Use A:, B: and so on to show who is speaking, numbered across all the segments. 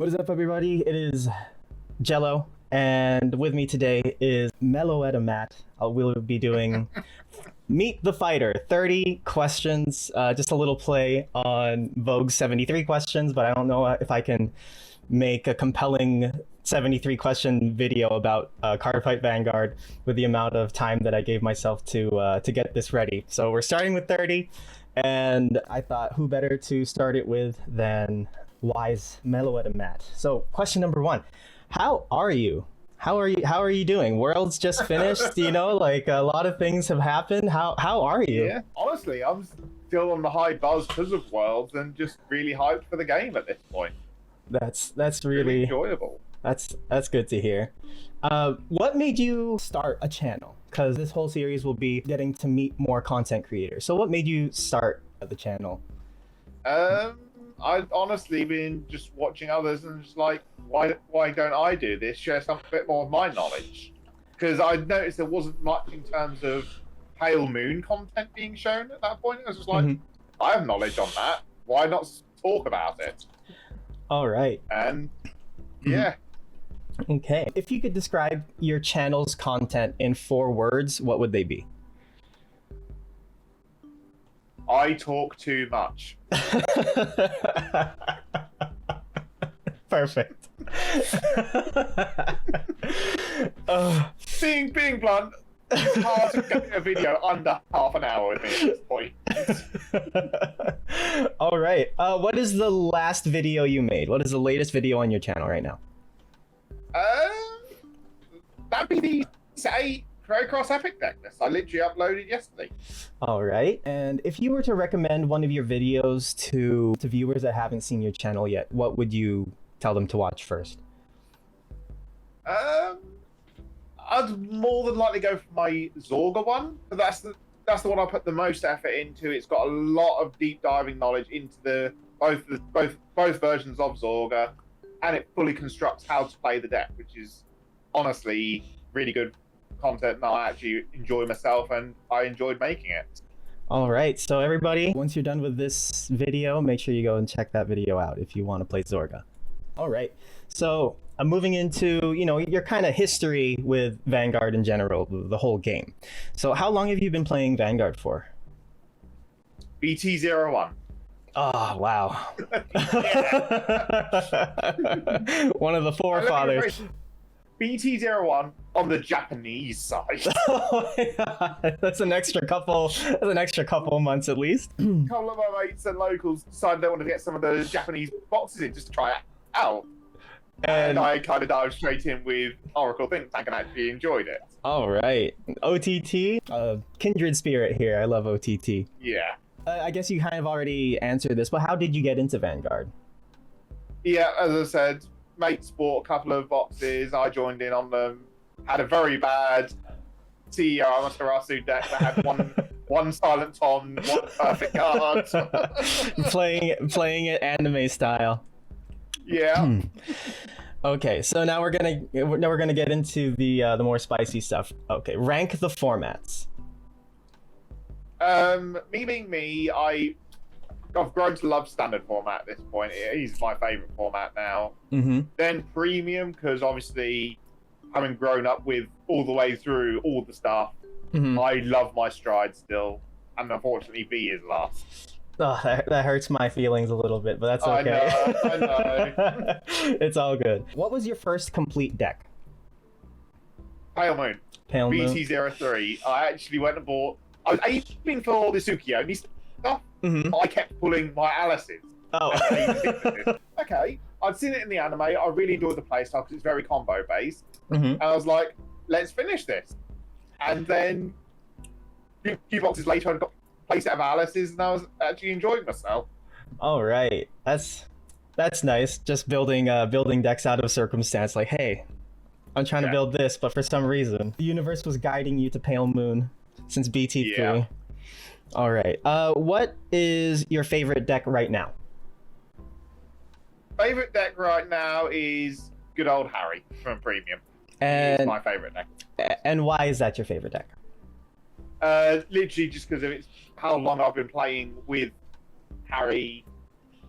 A: What is up, everybody? It is Jello, and with me today is MeloettaMatt. We'll be doing Meet the Fighter, 30 questions, just a little play on Vogue's 73 questions, but I don't know if I can make a compelling 73 question video about Cardfight Vanguard with the amount of time that I gave myself to get this ready. So we're starting with 30, and I thought who better to start it with than wise MeloettaMatt. So question number one, how are you? How are you doing? Worlds just finished, you know, like a lot of things have happened. How are you?
B: Yeah, honestly, I'm still on the high buzz because of Worlds and just really hyped for the game at this point.
A: That's really
B: enjoyable.
A: That's good to hear. What made you start a channel? Because this whole series will be getting to meet more content creators. So what made you start the channel?
B: I've honestly been just watching others and just like, why don't I do this? Share some bit more of my knowledge. Because I noticed there wasn't much in terms of Pale Moon content being shown at that point. I was just like, I have knowledge on that. Why not talk about it?
A: All right.
B: And yeah.
A: Okay. If you could describe your channel's content in 4 words, what would they be?
B: I talk too much.
A: Perfect.
B: Being blunt, it's hard to get a video under half an hour with me at this point.
A: All right. What is the last video you made? What is the latest video on your channel right now?
B: That'd be the say Cross Epic deck list. I literally uploaded yesterday.
A: All right. And if you were to recommend one of your videos to viewers that haven't seen your channel yet, what would you tell them to watch first?
B: I'd more than likely go for my Zorga one. But that's the one I put the most effort into. It's got a lot of deep diving knowledge into the both versions of Zorga, and it fully constructs how to play the deck, which is honestly really good content that I actually enjoy myself, and I enjoyed making it.
A: All right, so everybody, once you're done with this video, make sure you go and check that video out if you want to play Zorga. All right, so I'm moving into, you know, your kind of history with Vanguard in general, the whole game. So how long have you been playing Vanguard for?
B: BT01.
A: Oh, wow. One of the forefathers.
B: BT01 on the Japanese side.
A: Oh my God. That's an extra couple months at least.
B: A couple of my mates and locals decided they wanted to get some of the Japanese boxes in just to try it out. And I kind of dived straight in with Oracle Think Tank and actually enjoyed it.
A: All right. OTT, kindred spirit here. I love OTT.
B: Yeah.
A: I guess you kind of already answered this, but how did you get into Vanguard? Yeah,
B: as I said, mates bought a couple of boxes. I joined in on them. Had a very bad CEO Amaterasu deck that had one Silent Tom, one perfect card.
A: playing it anime style.
B: Yeah.
A: Okay, so now we're gonna get into the more spicy stuff. Okay, rank the formats.
B: Me being me, I've grown to love standard format at this point. He's my favorite format now. Then premium, because obviously, having grown up with all the way through all the stuff, I love my stride still, and unfortunately, V is last.
A: Oh, that hurts my feelings a little bit, but that's okay.
B: I know.
A: It's all good. What was your first complete deck?
B: Pale Moon.
A: Pale Moon.
B: BT03. I actually went and bought. I was aiming for all the Sukiyomi stuff. I kept pulling my Alice's.
A: Oh.
B: Okay. I'd seen it in the anime. I really enjoyed the playstyle because it's very combo based. And I was like, let's finish this. And then a few boxes later, I got a playset of Alice's, and I was actually enjoying myself.
A: All right. That's nice. Just building decks out of circumstance. Like, hey, I'm trying to build this, but for some reason, the universe was guiding you to Pale Moon since BT3.
B: Yeah.
A: All right. What is your favorite deck right now?
B: Favorite deck right now is good old Harry from Premium. He's my favorite deck.
A: And why is that your favorite deck?
B: Literally just because of how long I've been playing with Harry.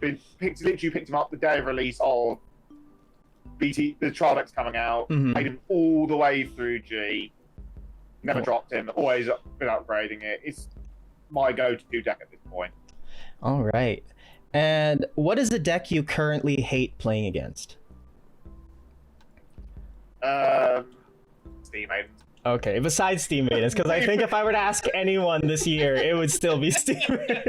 B: Literally picked him up the day of release of the trial deck's coming out, made him all the way through G, never dropped him, always been upgrading it. It's my go-to deck at this point.
A: All right. And what is the deck you currently hate playing against?
B: Steam Maidens.
A: Okay, besides Steam Maidens, because I think if I were to ask anyone this year, it would still be Steam Maidens.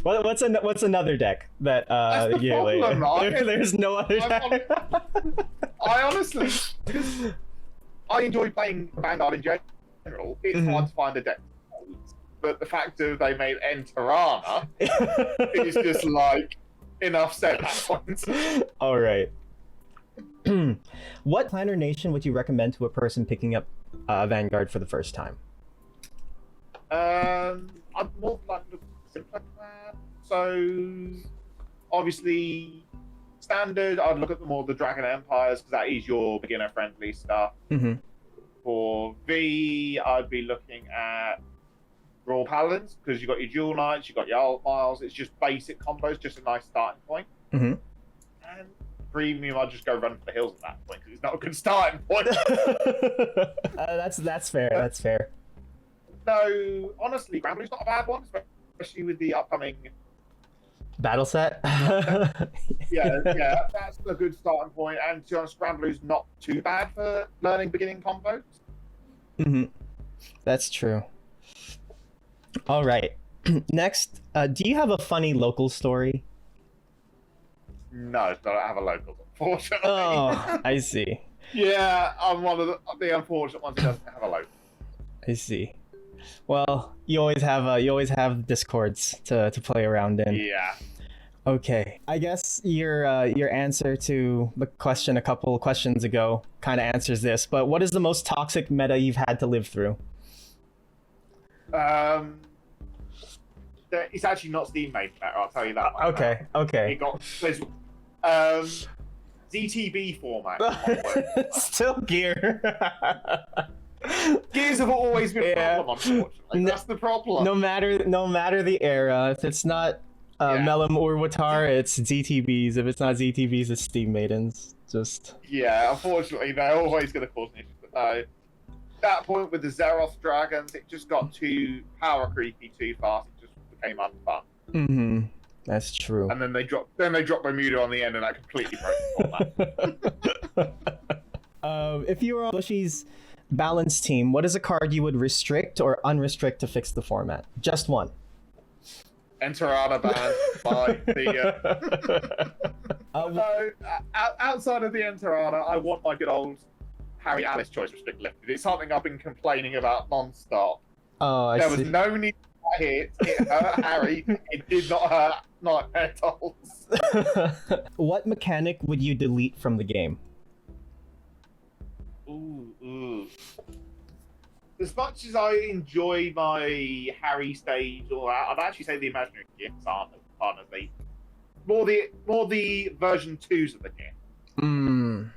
A: What's another deck that
B: That's the problem, right?
A: There's no other deck.
B: I honestly, because I enjoy playing Vanguard in general, it's hard to find a deck. But the fact that they made Enterana is just like enough said at that point.
A: All right. What planner nation would you recommend to a person picking up Vanguard for the first time?
B: I'm more like the simpler plan. So obviously, standard, I'd look at the Dragon Empires because that is your beginner-friendly stuff. For V, I'd be looking at Royal Paladins because you've got your Dual Knights, you've got your Alt Miles. It's just basic combos, just a nice starting point. And Premium, I'd just go run for the hills at that point because it's not a good starting point.
A: That's fair. That's fair.
B: So honestly, Grand Blue's not a bad one, especially with the upcoming
A: battle set.
B: yeah, that's a good starting point. And to be honest, Grand Blue's not too bad for learning beginning combos.
A: That's true. All right. Next, do you have a funny local story?
B: No, I don't have a local, unfortunately.
A: Oh, I see.
B: Yeah, I'm one of the unfortunate ones who doesn't have a local.
A: I see. Well, you always have discords to play around in.
B: Yeah.
A: Okay. I guess your answer to the question a couple questions ago kind of answers this. But what is the most toxic meta you've had to live through?
B: It's actually not Steam made meta. I'll tell you that.
A: Okay.
B: It got ZTB format.
A: Still gear.
B: Gears have always been a problem, unfortunately. That's the problem.
A: No matter the era, if it's not Melem or Watar, it's ZTBs. If it's not ZTBs, it's Steam Maidens.
B: Yeah, unfortunately, they're always going to cause an issue. But no, that point with the Zeroth Dragons, it just got too power creepy too fast. It just became unfun.
A: That's true.
B: And then they dropped Bermuda on the end, and that completely broke the format.
A: If you were on Bushy's balance team, what is a card you would restrict or unrestrict to fix the format? Just one.
B: Enterana ban. Bye. See ya. No, outside of the Enterana, I want my good old Harry Alice choice restrict lifted. It's something I've been complaining about non-stop.
A: Oh, I see.
B: There was no need to hit. It hurt Harry. It did not hurt Nightmare Dolls.
A: What mechanic would you delete from the game?
B: Ooh. As much as I enjoy my Harry stage, or I'd actually say the imaginary gifts aren't as more the version 2s of the game.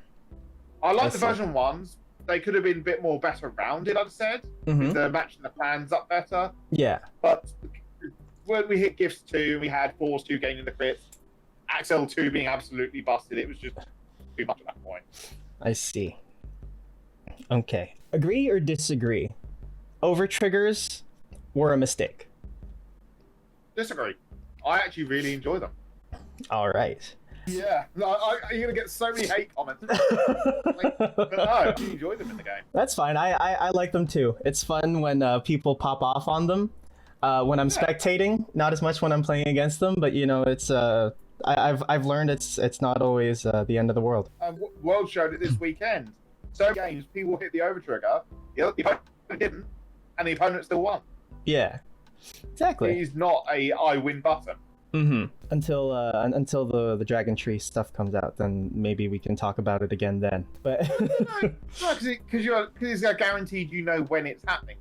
B: I like the version 1s. They could have been a bit more better rounded, I'd said. They're matching the plans up better.
A: Yeah.
B: But when we hit Gifts 2, we had Force 2 gaining the crits, Axel 2 being absolutely busted. It was just too much at that point.
A: I see. Okay. Agree or disagree? Over triggers were a mistake.
B: Disagree. I actually really enjoy them.
A: All right.
B: Yeah. No, you're going to get so many hate comments. But no, I enjoy them in the game.
A: That's fine. I like them too. It's fun when people pop off on them. When I'm spectating, not as much when I'm playing against them, but it's I've learned it's not always the end of the world.
B: World showed it this weekend. So games, people hit the over trigger, the opponent didn't, and the opponent still won.
A: Yeah, exactly.
B: It is not a I win button.
A: Until the Dragon Tree stuff comes out, then maybe we can talk about it again then. But
B: no, because it's guaranteed when it's happening.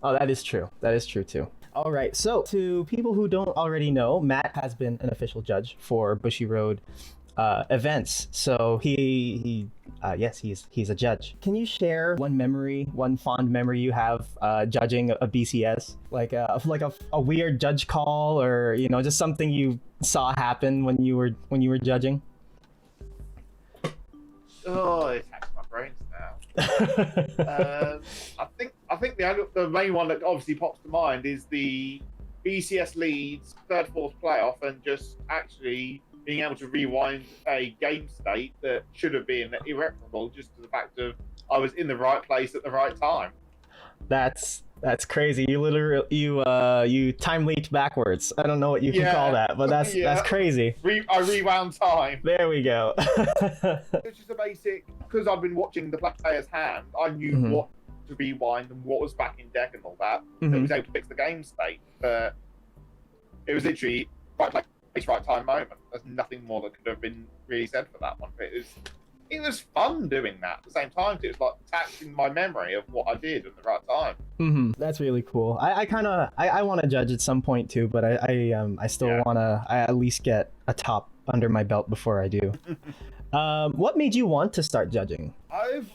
A: Oh, that is true. That is true too. All right. So to people who don't already know, Matt has been an official judge for Bushy Road events. So yes, he's a judge. Can you share one fond memory you have judging a BCS, like a weird judge call, or just something you saw happen when you were judging?
B: Oh, it hacks my brains now. I think the main one that obviously pops to mind is the BCS leads third, fourth playoff, and just actually being able to rewind a game state that should have been irreparable, just to the fact of I was in the right place at the right time.
A: That's crazy. You literally you time leaped backwards. I don't know what you can call that, but that's crazy.
B: I rewound time.
A: There we go.
B: It's just a basic, because I've been watching the player's hand. I knew what to rewind and what was back in deck and all that. It was able to fix the game state. But it was literally right place, right time moment. There's nothing more that could have been really said for that one. But it was fun doing that at the same time. It was like taxing my memory of what I did at the right time.
A: That's really cool. I want to judge at some point too, but I still want to at least get a top under my belt before I do. What made you want to start judging?
B: I've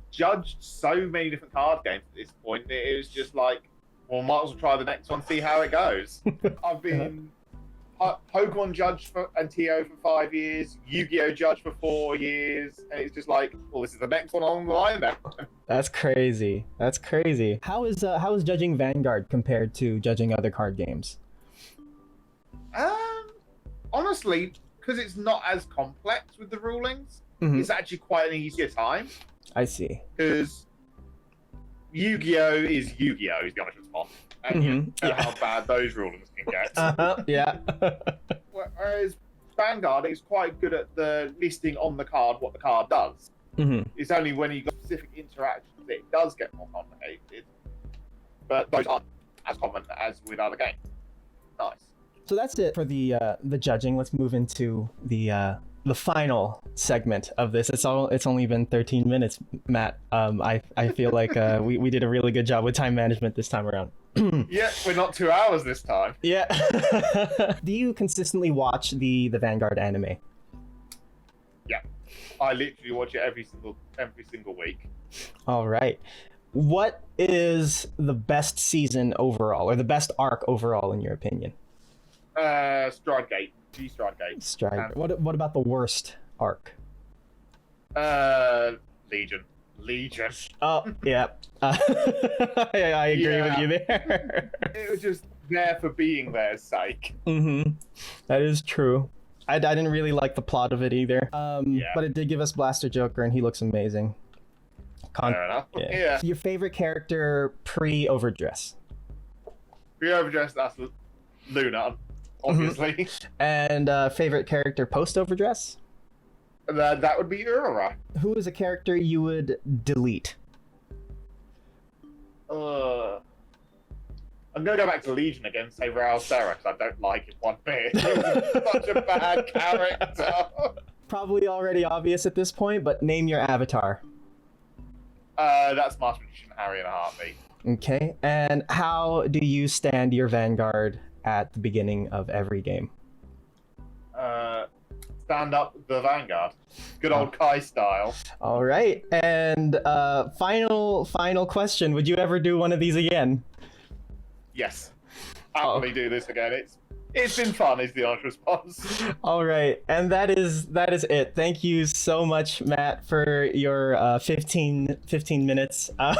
B: judged so many different card games at this point. It was just like, well, might as well try the next one, see how it goes. I've been Pokemon judge and TO for 5 years, Yu-Gi-Oh judge for 4 years, and it's just like, well, this is the next one on the line now.
A: That's crazy. How is judging Vanguard compared to judging other card games?
B: Honestly, because it's not as complex with the rulings, it's actually quite an easier time.
A: I see.
B: Because Yu-Gi-Oh is Yu-Gi-Oh is the honest response. And you know how bad those rulings can get.
A: Yeah.
B: Whereas Vanguard is quite good at the listing on the card what the card does. It's only when you got specific interactions that it does get more complicated. But those aren't as common as with other games. Nice. So
A: that's it for the judging. Let's move into the final segment of this. It's only been 13 minutes, Matt. I feel like we did a really good job with time management this time around.
B: Yeah, we're not 2 hours this time.
A: Yeah. Do you consistently watch the Vanguard anime?
B: Yeah, I literally watch it every single week.
A: All right. What is the best season overall, or the best arc overall, in your opinion?
B: Stridegate.
A: Stride. What about the worst arc?
B: Legion.
A: Oh, yeah. I agree with you there.
B: It was just there for being their's sake.
A: That is true. I didn't really like the plot of it either. But it did give us Blaster Joker, and he looks amazing.
B: Fair enough. Yeah.
A: Your favorite character pre-overdress?
B: Pre-overdress, that's Luna, obviously.
A: And favorite character post-overdress?
B: That would be Aurora.
A: Who is a character you would delete?
B: I'm going to go back to Legion again and say Raul Serra, because I don't like him one bit. He was such a bad character.
A: Probably already obvious at this point, but name your avatar.
B: That's Master Magician Harry in a heartbeat.
A: Okay, and how do you stand your Vanguard at the beginning of every game?
B: Stand up the Vanguard. Good old Kai style.
A: All right, and final question. Would you ever do one of these again?
B: Yes. Happily do this again. It's been fun, is the honest response.
A: All right, and that is it. Thank you so much, Matt, for your 15 minutes. Yeah,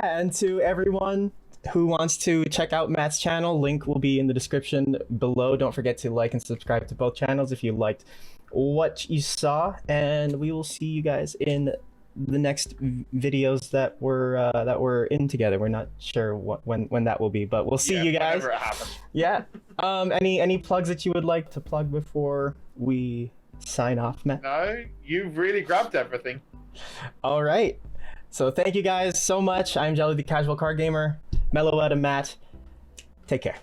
A: and to everyone who wants to check out Matt's channel, link will be in the description below. Don't forget to like and subscribe to both channels if you liked what you saw, and we will see you guys in the next videos that we're in together. We're not sure when that will be, but we'll see you guys.
B: Whenever it happens.
A: Yeah. Any plugs that you would like to plug before we sign off, Matt?
B: No, you've really grabbed everything.
A: All right. So thank you guys so much. I'm Jelly the Casual Card Gamer. MeloettaMatt. Take care.